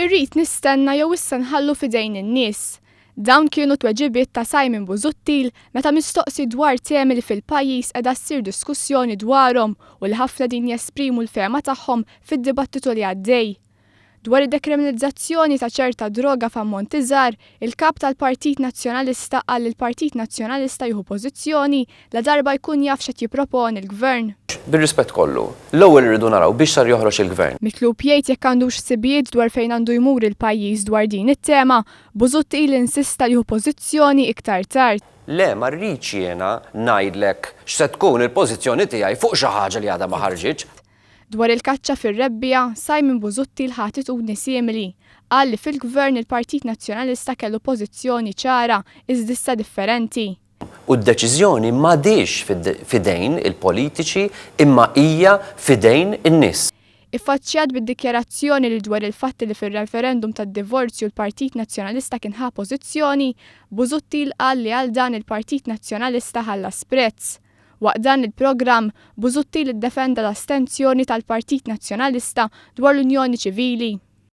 irrid nistenna jew issa nħallu f'idejn in-nies. Dawn kienu tweġibiet ta' Simon Busuttil meta mistoqsi dwar temi li fil-pajjiż qiegħda ssir diskussjoni dwarhom u li ħafna din jesprimu l-fehma tagħhom fid-dibattitu li għaddej. Dwar id-dekriminalizzazzjoni ta' ċerta droga f'ammont iżgħar, il-kap tal-Partit Nazzjonalista qal li l-Partit Nazzjonalista jieħu pożizzjoni la darba jkun jaf x'qed jipproponi l-Gvern. Bir-rispett kollu, l-ewwel irridu naraw biex sar joħroġ il-Gvern. Mitlub jgħid jekk għandux sibijiet dwar fejn għandu jmur il-pajjiż dwar din it-tema, Busuttil insista jieħu pożizzjoni iktar tard. Le, ma rridx jiena ngħidlek x'se tkun il-pożizzjoni tiegħi fuq xi ħaġa li għadha ma ħarġitx. Dwar il-kaċċa fir-rebbija, Simon Busuttil ħa attitudni simili. Qal li fil-Gvern il-Partit Nazzjonalista kellu pożizzjoni ċara iżda issa differenti. U d-deċiżjoni m'għadix fidejn il-politiċi imma hija fidejn in-nies. Iffaċċjat bid-dikjarazzjoni li dwar il-fatt li fir-referendum tad-divorzju l-Partit Nazzjonalista kien ħa pożizzjoni, Busuttil qal li għal dan il-Partit Nazzjonalista ħallas prezz. Waqt dan il-programm, Busuttil iddefenda l-astenzjoni tal-Partit Nazzjonalista dwar l-Unjoni Ċivili.